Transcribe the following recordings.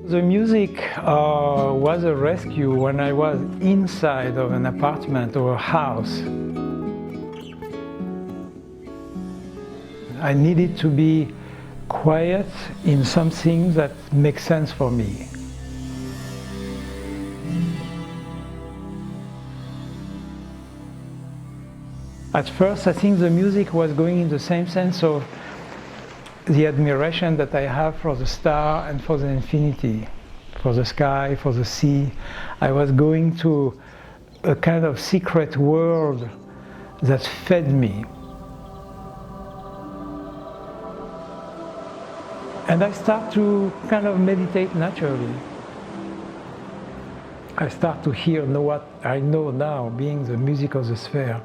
The music was a rescue when I was inside of an apartment or a house. I needed to be quiet in something that makes sense for me. At first, I think the music was going in the same sense of the admiration that I have for the star and for the infinity, for the sky, for the sea. I was going to a kind of secret world that fed me. And I start to kind of meditate naturally. I start to hear what I know now, being the music of the sphere.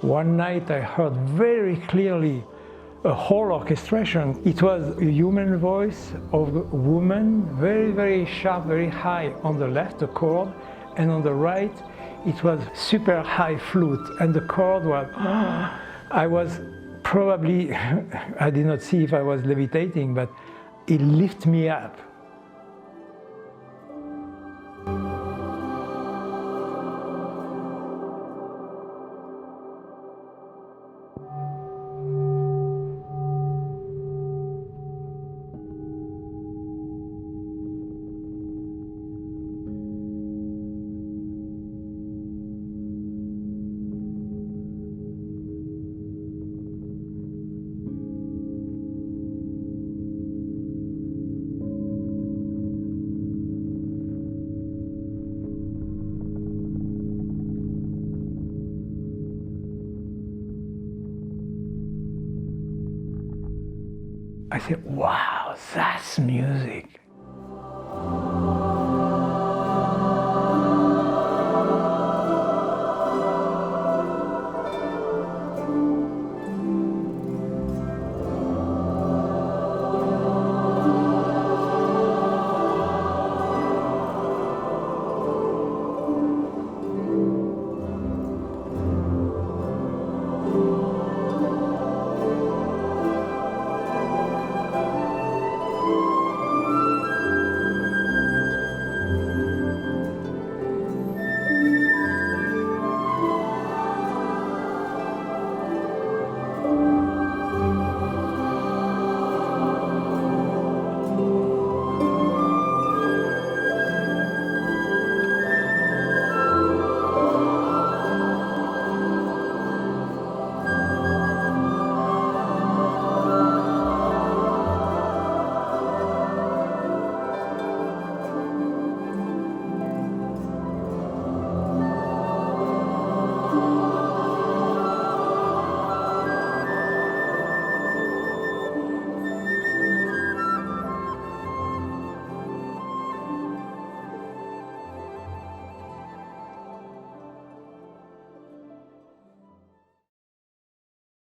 One night I heard very clearly a whole orchestration. It was a human voice of a woman, very, very sharp, very high on the left, the chord, and on the right, it was super high flute, and the chord was, I was probably, I did not see if I was levitating, but it lifted me up. I said, wow, that's music.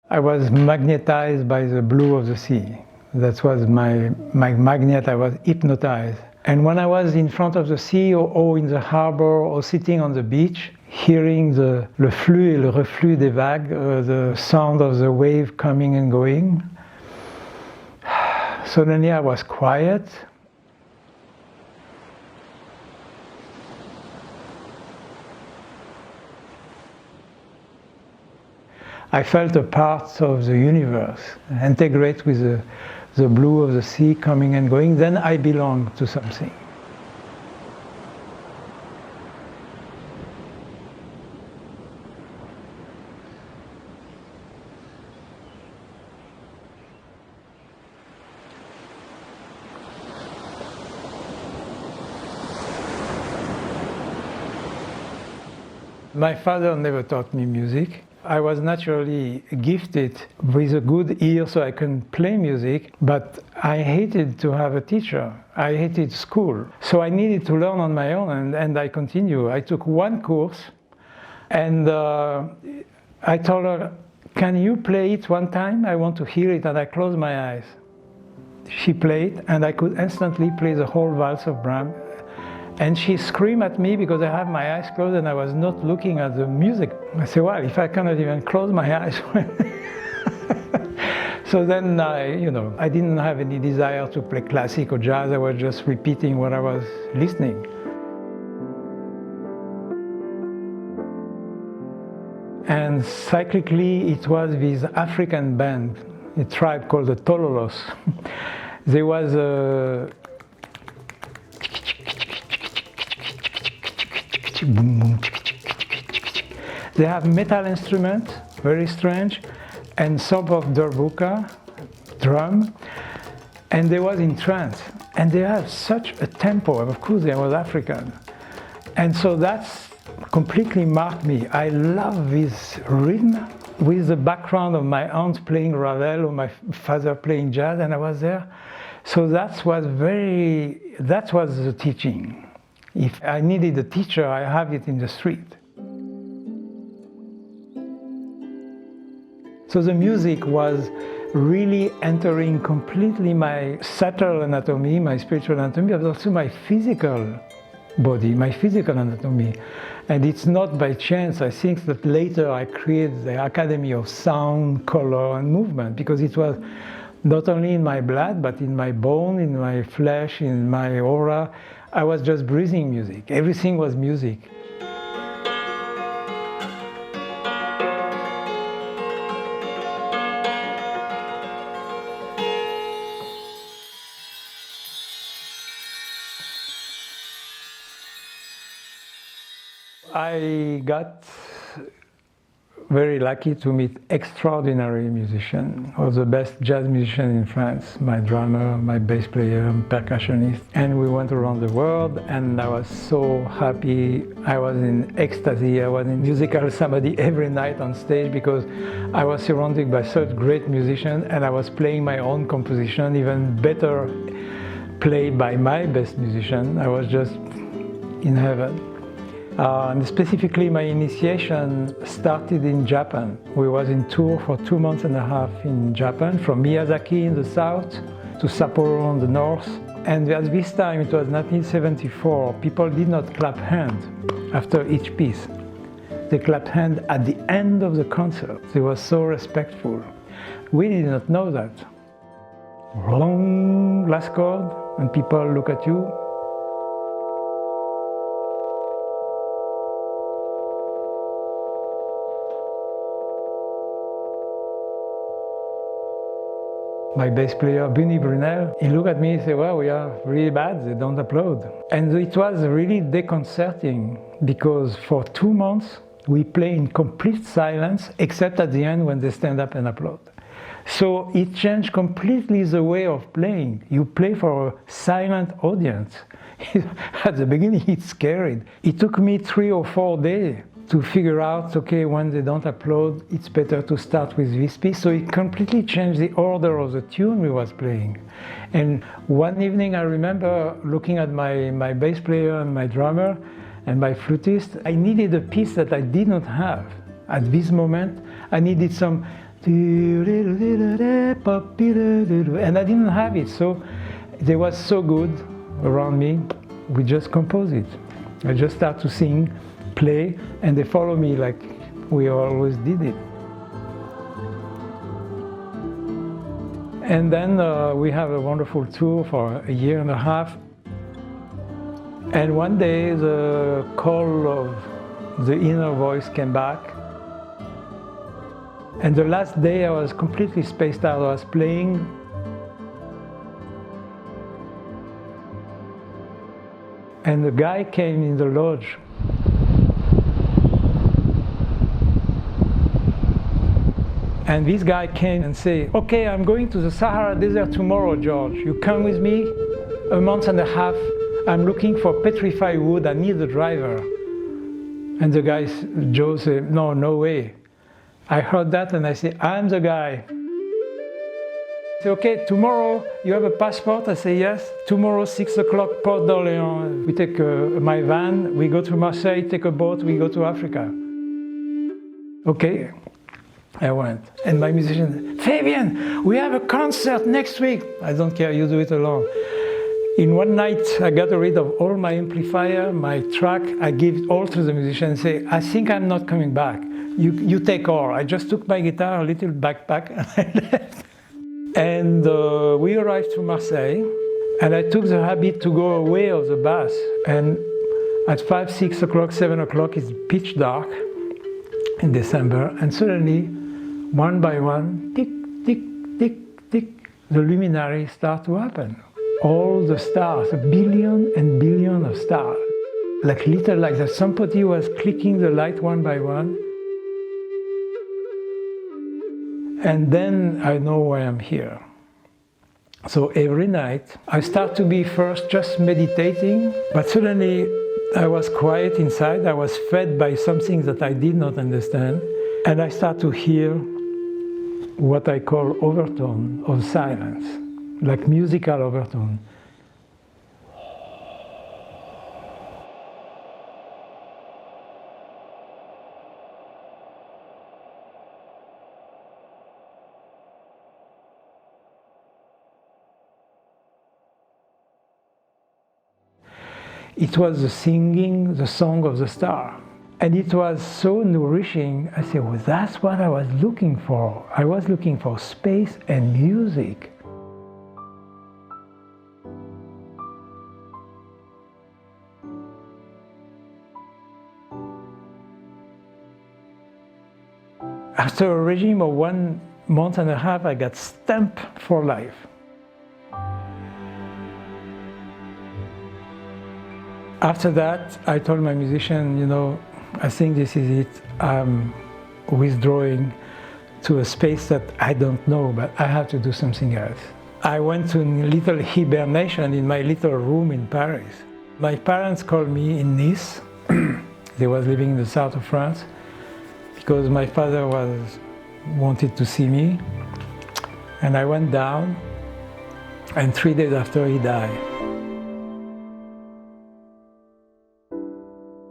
I was magnetized by the blue of the sea. That was my magnet. I was hypnotized. And when I was in front of the sea or in the harbor or sitting on the beach, hearing le flux et le reflux des vagues, the sound of the wave coming and going, suddenly I was quiet. I felt a part of the universe, integrate with the blue of the sea coming and going. Then I belong to something. My father never taught me music. I was naturally gifted with a good ear so I can play music, but I hated to have a teacher. I hated school. So I needed to learn on my own, and I continue. I took one course, and I told her, can you play it one time? I want to hear it, and I closed my eyes. She played, and I could instantly play the whole valse of Brahms. And she screamed at me because I had my eyes closed and I was not looking at the music. I said, well, if I cannot even close my eyes. So then I didn't have any desire to play classic or jazz. I was just repeating what I was listening. And cyclically, it was this African band, a tribe called the Tololos. There was a they have metal instruments, very strange, and some of darbuka, drum, and they was in trance. And they have such a tempo, of course they was African. And so that's completely marked me. I love this rhythm with the background of my aunt playing Ravel or my father playing jazz, and I was there. So that was the teaching. If I needed a teacher, I have it in the street. So the music was really entering completely my subtle anatomy, my spiritual anatomy, but also my physical body, my physical anatomy. And it's not by chance. I think that later I created the Academy of Sound, Color and Movement, because it was not only in my blood, but in my bone, in my flesh, in my aura. I was just breathing music. Everything was music. I got very lucky to meet extraordinary musicians, or the best jazz musician in France, my drummer, my bass player, percussionist. And we went around the world, and I was so happy. I was in ecstasy. I was in musical samadhi every night on stage because I was surrounded by such great musicians, and I was playing my own composition, even better played by my best musician. I was just in heaven. And specifically, my initiation started in Japan. We was in tour for 2 months and a half in Japan, from Miyazaki in the south to Sapporo in the north. And at this time, it was 1974, people did not clap hands after each piece. They clapped hands at the end of the concert. They were so respectful. We did not know that. Long last chord, and people look at you. My bass player, Bunny Brunel, he looked at me and said, well, we are really bad, they don't applaud. And it was really disconcerting because for 2 months we play in complete silence, except at the end when they stand up and applaud. So it changed completely the way of playing. You play for a silent audience. At the beginning it's scary. It took me 3 or 4 days to figure out, okay, when they don't applaud, it's better to start with this piece. So it completely changed the order of the tune we was playing. And one evening I remember looking at my bass player and my drummer and my flutist. I needed a piece that I did not have. At this moment, I needed some, and I didn't have it. So they was so good around me, we just composed it. I just start to sing, play, and they follow me like we always did it. And then we have a wonderful tour for a year and a half. And one day the call of the inner voice came back. And the last day I was completely spaced out. I was playing. And the guy came in the lodge. And this guy came and said, okay, I'm going to the Sahara Desert tomorrow, George. You come with me? A month and a half. I'm looking for petrified wood. I need a driver. And the guy, Joe, said, no way. I heard that and I said, I'm the guy. He said, okay, tomorrow you have a passport? I say, yes. Tomorrow, 6 o'clock, Port d'Orléans. We take my van, we go to Marseille, take a boat, we go to Africa. Okay. I went. And my musician, Fabien, we have a concert next week. I don't care, you do it alone. In one night, I got rid of all my amplifier, my track. I give it all to the musician and say, I think I'm not coming back. You take all. I just took my guitar, a little backpack, and I left. And we arrived to Marseille, and I took the habit to go away of the bus. And at 5, 6 o'clock, 7 o'clock, it's pitch dark in December, and suddenly, one by one, tick, tick, tick, tick, the luminaries start to happen. All the stars, a billion and billion of stars. Like little like that, somebody was clicking the light one by one. And then I know why I'm here. So every night, I start to be first just meditating, but suddenly I was quiet inside. I was fed by something that I did not understand. And I start to hear what I call overtone of silence, like musical overtone. It was the singing, the song of the star. And it was so nourishing. I said, well, that's what I was looking for. I was looking for space and music. After a regime of 1 month and a half, I got stamped for life. After that, I told my musician, you know, I think this is it. I'm withdrawing to a space that I don't know, but I have to do something else. I went to a little hibernation in my little room in Paris. My parents called me in Nice. They was living in the south of France because my father wanted to see me. And I went down, and 3 days after he died.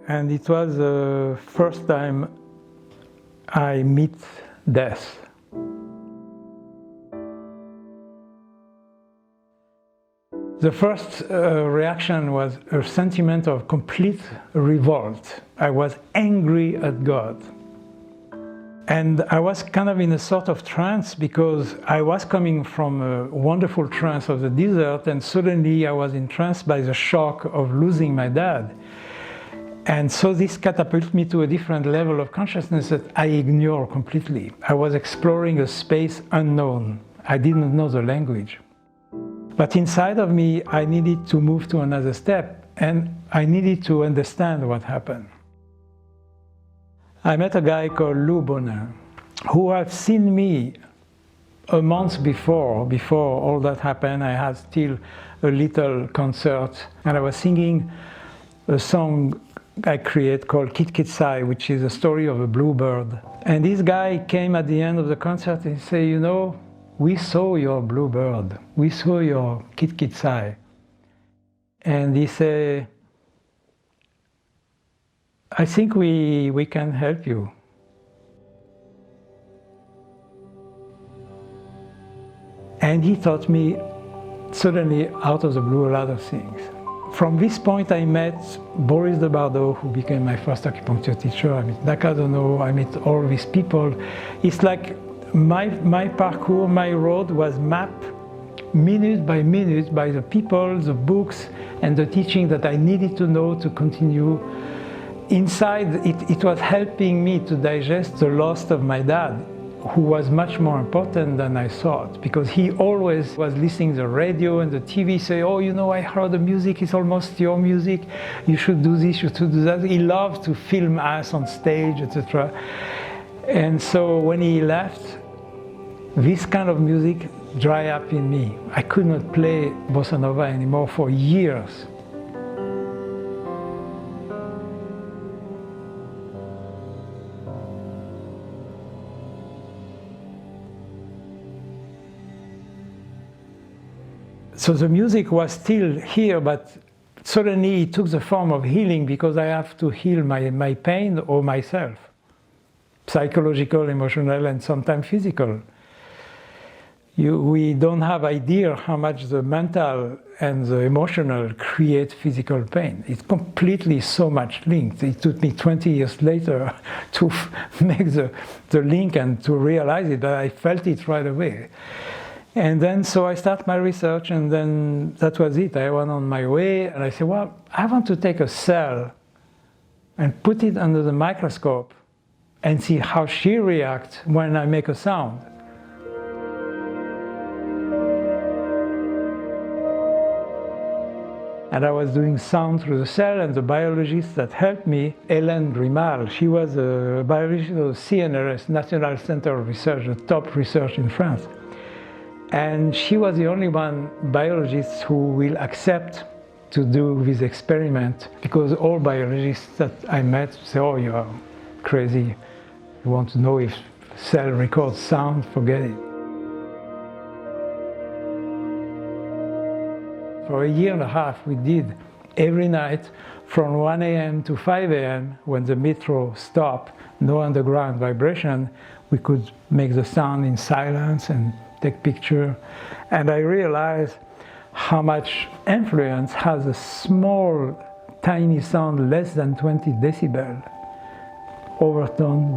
And it was the first time I meet death. The first reaction was a sentiment of complete revolt. I was angry at God. And I was kind of in a sort of trance because I was coming from a wonderful trance of the desert, and suddenly I was entranced by the shock of losing my dad. And so this catapulted me to a different level of consciousness that I ignore completely. I was exploring a space unknown. I didn't know the language. But inside of me, I needed to move to another step, and I needed to understand what happened. I met a guy called Lou Bonheur, who had seen me a month before all that happened. I had still a little concert, and I was singing a song I created called Kit Kit Sai, which is a story of a bluebird. And this guy came at the end of the concert and said, you know, we saw your bluebird, we saw your Kit Kit Sai. And he said, I think we can help you. And he taught me suddenly out of the blue a lot of things. From this point I met Boris de Bardot, who became my first acupuncture teacher. I met Nakadono, I met all these people. It's like my parkour, my road was mapped minute by the people, the books, and the teaching that I needed to know to continue. Inside, it was helping me to digest the loss of my dad, who was much more important than I thought, because he always was listening to the radio and the TV, say, oh, you know, I heard the music, it's almost your music, you should do this, you should do that. He loved to film us on stage, etc. And so when he left, this kind of music dried up in me. I could not play bossa nova anymore for years. So the music was still here, but suddenly it took the form of healing, because I have to heal my pain or myself. Psychological, emotional, and sometimes physical. We don't have idea how much the mental and the emotional create physical pain. It's completely so much linked. It took me 20 years later to make the link and to realize it, but I felt it right away. And then so I start my research, and then that was it. I went on my way, and I said, well, I want to take a cell and put it under the microscope and see how she reacts when I make a sound. And I was doing sound through the cell, and the biologist that helped me, Hélène Grimal, she was a biologist of the CNRS, National Center of Research, the top research in France. And she was the only one biologist who will accept to do this experiment, because all biologists that I met say, oh, you are crazy. You want to know if cell records sound, forget it. For a year and a half we did every night from 1 a.m. to 5 a.m. when the metro stopped, no underground vibration, we could make the sound in silence and take picture. And I realized how much influence has a small, tiny sound less than 20 decibel overtone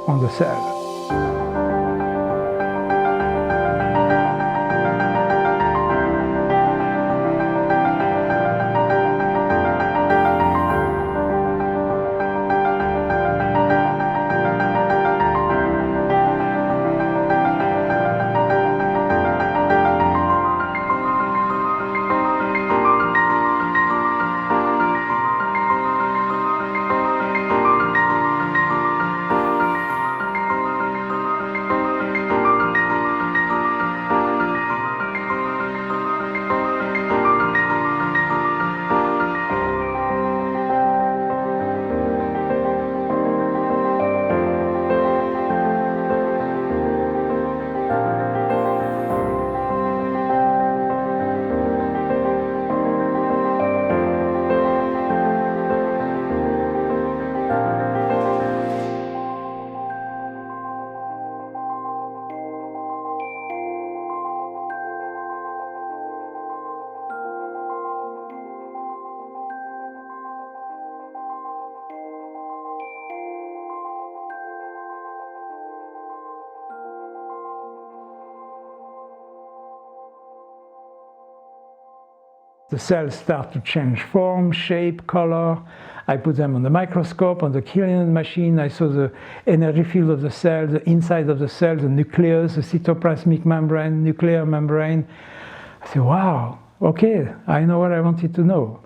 on the cell. The cells start to change form, shape, color. I put them on the microscope, on the Killian machine. I saw the energy field of the cell, the inside of the cell, the nucleus, the cytoplasmic membrane, nuclear membrane. I said, wow, okay, I know what I wanted to know.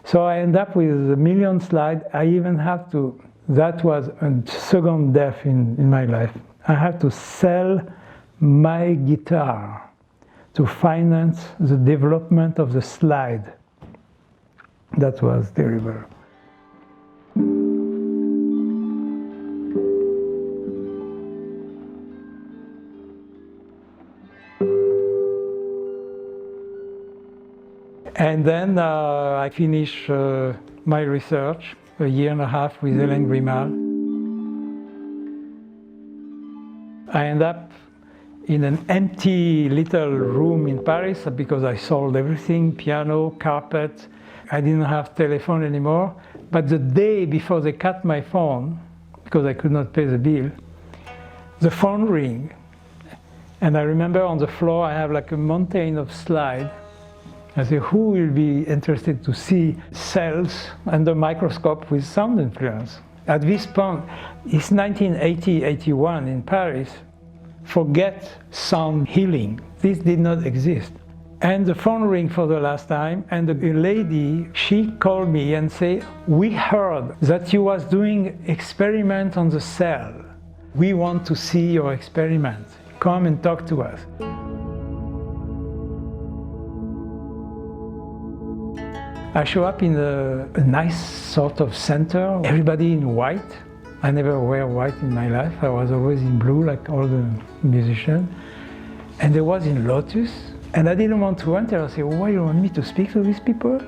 So I end up with a million slides. I even have to, that was a second death in my life. I have to sell my guitar to finance the development of the slide. That was terrible. And then I finished my research, a year and a half with Hélène Grimal. I end up in an empty little room in Paris because I sold everything, piano, carpet. I didn't have telephone anymore. But the day before they cut my phone, because I could not pay the bill, the phone rang. And I remember on the floor I have like a mountain of slides. I said, who will be interested to see cells under microscope with sound influence? At this point, it's 1980-81 in Paris. Forget sound healing. This did not exist. And the phone rang for the last time, and the lady, she called me and said, we heard that you was doing experiment on the cell. We want to see your experiment. Come and talk to us. I show up in a nice sort of center, everybody in white. I never wear white in my life. I was always in blue like all the musicians. And there was in lotus. And I didn't want to enter. I said, why do you want me to speak to these people?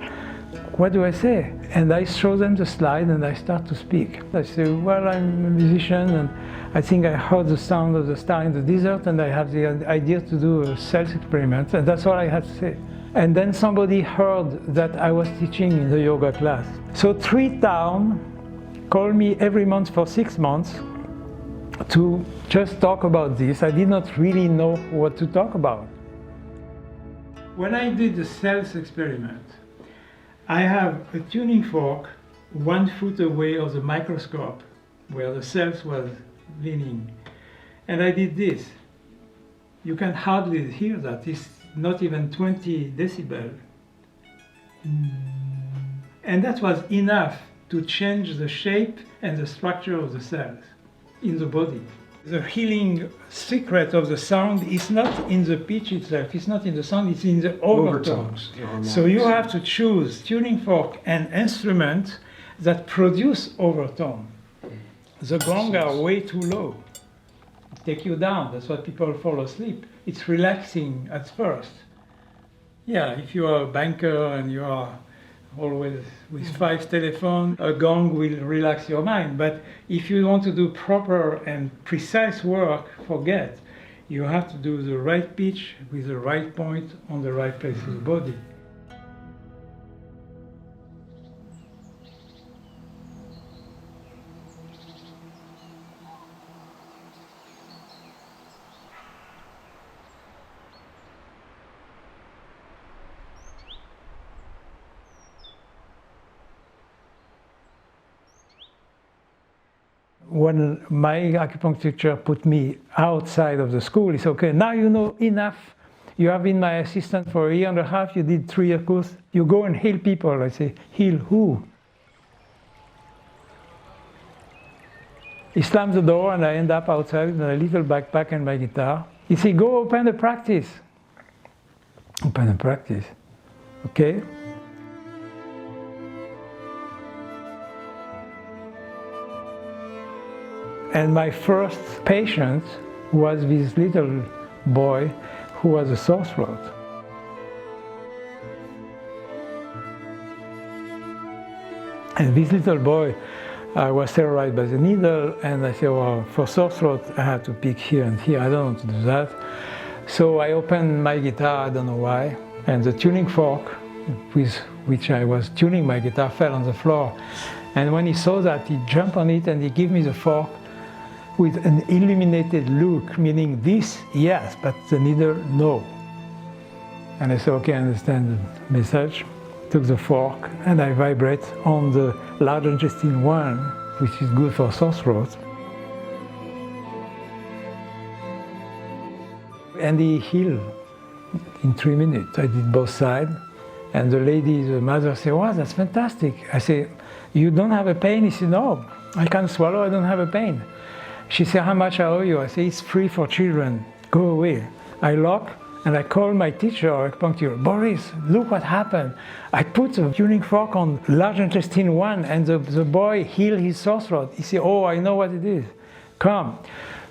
What do I say? And I show them the slide and I start to speak. I say, well, I'm a musician and I think I heard the sound of the star in the desert and I have the idea to do a cells experiment. And that's all I had to say. And then somebody heard that I was teaching in the yoga class. So 3 towns called me every month for 6 months to just talk about this. I did not really know what to talk about. When I did the cells experiment, I have a tuning fork 1 foot away of the microscope where the cells was leaning. And I did this. You can hardly hear that. It's not even 20 decibels. And that was enough to change the shape and the structure of the cells in the body. The healing secret of the sound is not in the pitch itself, it's not in the sound, it's in the overtones. So you have to choose tuning fork and instrument that produce overtone. The gong are way too low. Take you down, that's why people fall asleep. It's relaxing at first. Yeah, if you are a banker and you are always with 5 telephones, a gong will relax your mind. But if you want to do proper and precise work, forget. You have to do the right pitch with the right point on the right place of the body. When my acupuncture teacher put me outside of the school, he said, okay, now you know enough. You have been my assistant for 1.5 years, you did 3 years course, you go and heal people. I say, heal who? He slams the door and I end up outside with a little backpack and my guitar. He said, go open a practice. Open a practice, okay? And my first patient was this little boy who was a sore throat. And this little boy was terrorized by the needle, and I said, well, for sore throat, I have to pick here and here. I don't want to do that. So I opened my guitar, I don't know why, and the tuning fork with which I was tuning my guitar fell on the floor. And when he saw that, he jumped on it and he gave me the fork with an illuminated look, meaning this, yes, but the needle, no. And I said, okay, I understand the message. Took the fork and I vibrate on the large intestine 1, which is good for sore throat. And he healed in 3 minutes. I did both sides. And the lady, the mother said, wow, that's fantastic. I said, you don't have a pain? He said, no, I can swallow, I don't have a pain. She said, how much I owe you? I said, it's free for children, go away. I lock and I call my teacher, acupuncture, Boris, look what happened. I put a tuning fork on large intestine 1 and the boy healed his sore throat. He said, oh, I know what it is, come.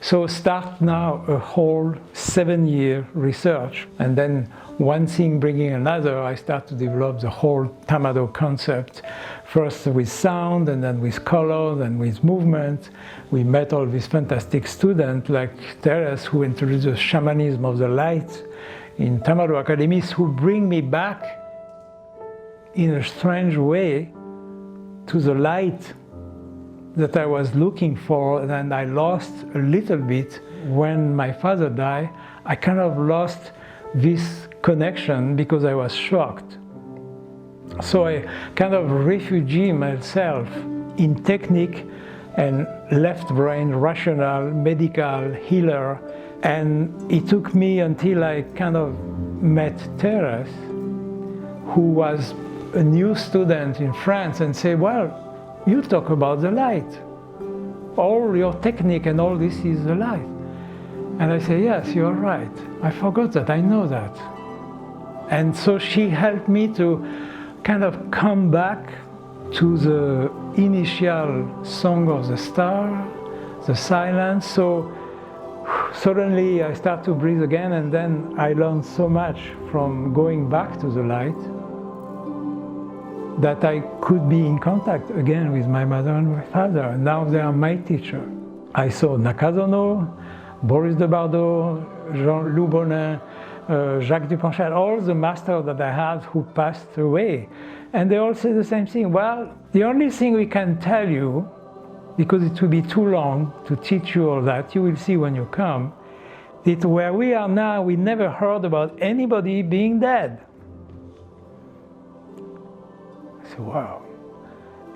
So start now a whole 7-year research. And then one thing bringing another, I start to develop the whole Tama-Do concept. First with sound, and then with color, and with movement. We met all these fantastic students like Teres, who introduced the shamanism of the light in Tama-Do academies, who bring me back in a strange way to the light that I was looking for, and I lost a little bit when my father died. I kind of lost this connection because I was shocked. So I kind of refugied myself in technique and left brain, rational, medical, healer. And it took me until I kind of met Teres, who was a new student in France, and said, well, you talk about the light. All your technique and all this is the light. And I say, yes, you're right. I forgot that, I know that. And so she helped me to kind of come back to the initial song of the star, the silence. So suddenly I start to breathe again, and then I learned so much from going back to the light that I could be in contact again with my mother and my father. Now they are my teacher. I saw Nakazono, Boris de Bardot, Jean-Loup Bonin, Jacques Duplanchard, all the masters that I had who passed away. And they all say the same thing. Well, the only thing we can tell you, because it will be too long to teach you all that. You will see when you come that where we are now, we never heard about anybody being dead. So, wow.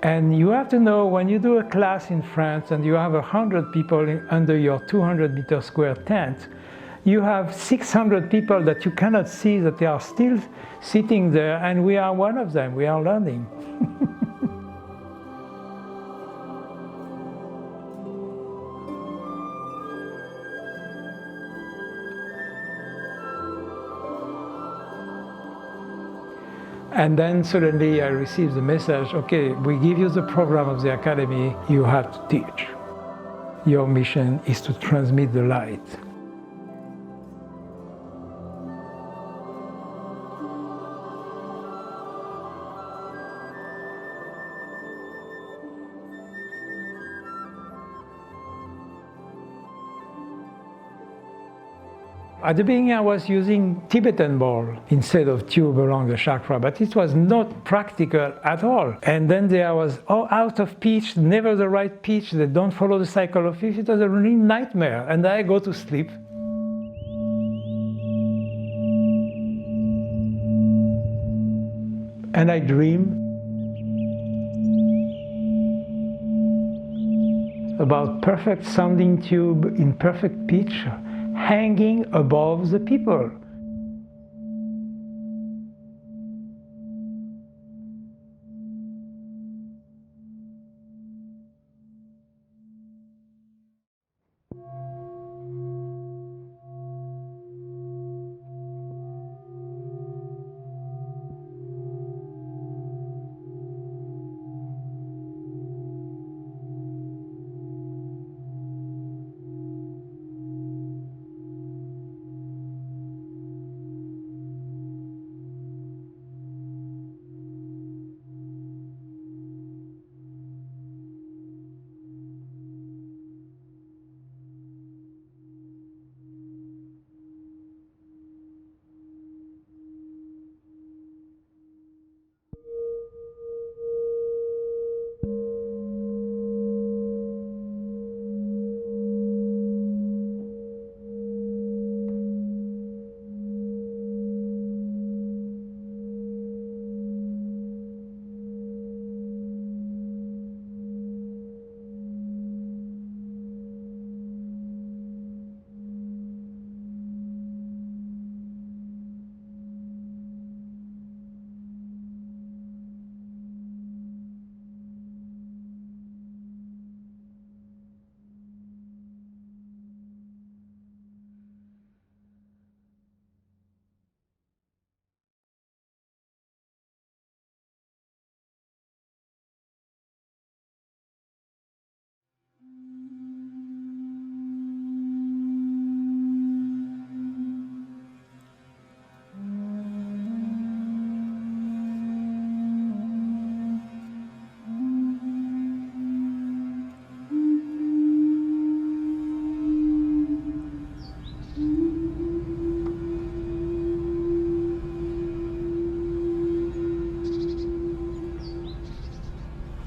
And you have to know, when you do a class in France and you have 100 people under your 200-meter square tent, you have 600 people that you cannot see, that they are still sitting there, and we are one of them. We are learning. And then suddenly I received the message, okay, we give you the program of the academy, you have to teach. Your mission is to transmit the light. At the beginning I was using Tibetan ball instead of tube along the chakra, but it was not practical at all. And then there was out of pitch, never the right pitch, they don't follow the cycle of pitch. It was a really nightmare, and I go to sleep. And I dream about perfect sounding tube in perfect pitch, hanging above the people.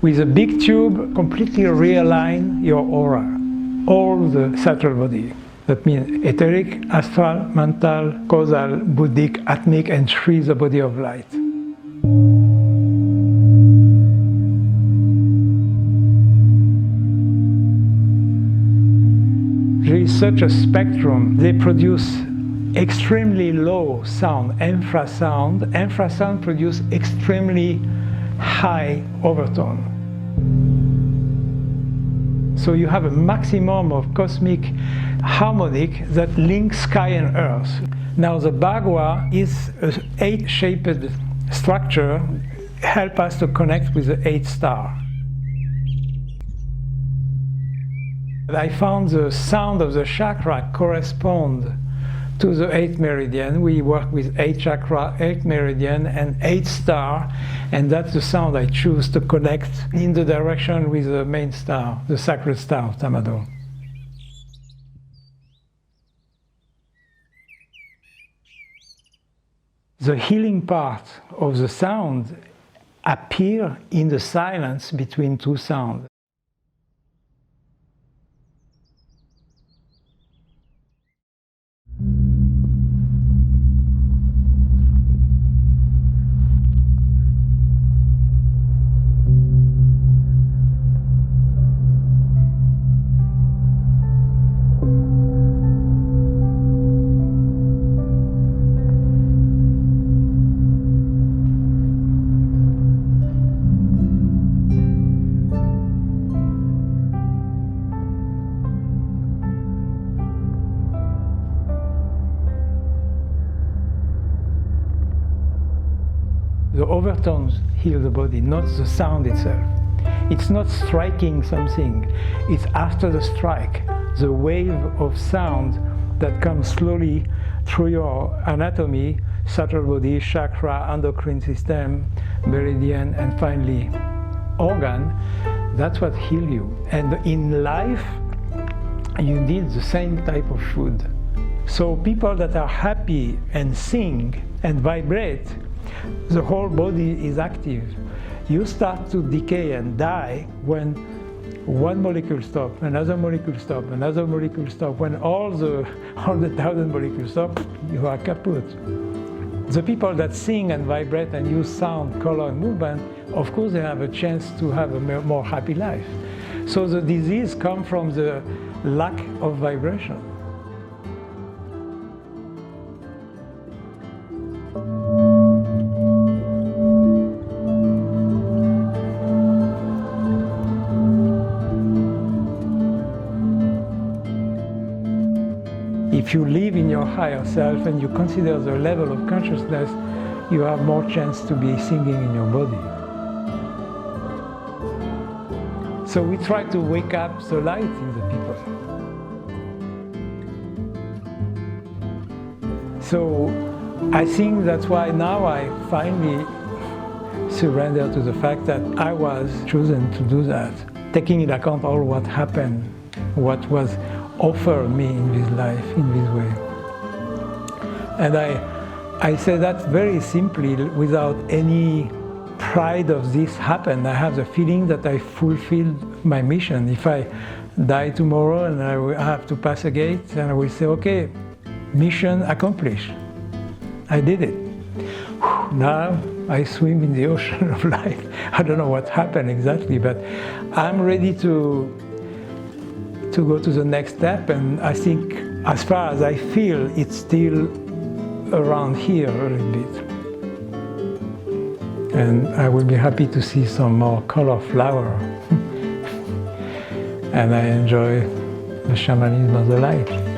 With a big tube, completely realign your aura, all the subtle body. That means etheric, astral, mental, causal, buddhic, atmic, and Shri, the body of light. There is such a spectrum. They produce extremely low sound, infrasound. Infrasound produce extremely high overtone. So you have a maximum of cosmic harmonic that links sky and earth. Now the Bagua is an 8-shaped structure, help us to connect with the 8th star. I found the sound of the chakra correspond to the 8th meridian. We work with 8 chakra, 8 meridian, and 8 star, and that's the sound I choose to connect in the direction with the main star, the sacred star of Tama-Do. The healing part of the sound appears in the silence between two sounds. The overtones heal the body, not the sound itself. It's not striking something, it's after the strike, the wave of sound that comes slowly through your anatomy, subtle body, chakra, endocrine system, meridian, and finally organ. That's what heals you. And in life, you need the same type of food. So people that are happy and sing and vibrate, the whole body is active. You start to decay and die when one molecule stops, another molecule stops, another molecule stops. When all the 100,000 molecules stop, you are kaput. The people that sing and vibrate and use sound, color, and movement, of course they have a chance to have a more happy life. So the disease comes from the lack of vibration. If you live in your higher self and you consider the level of consciousness, you have more chance to be singing in your body. So we try to wake up the light in the people. So I think that's why now I finally surrender to the fact that I was chosen to do that, taking into account all what happened, what was offered me in this life, in this way. And I say that very simply, without any pride of this happened. I have the feeling that I fulfilled my mission. If I die tomorrow and I will have to pass a gate, then I will say, okay, mission accomplished. I did it. Now I swim in the ocean of life. I don't know what happened exactly, but I'm ready to go to the next step, and I think as far as I feel, it's still around here a little bit. And I will be happy to see some more color flower. And I enjoy the shamanism of the light.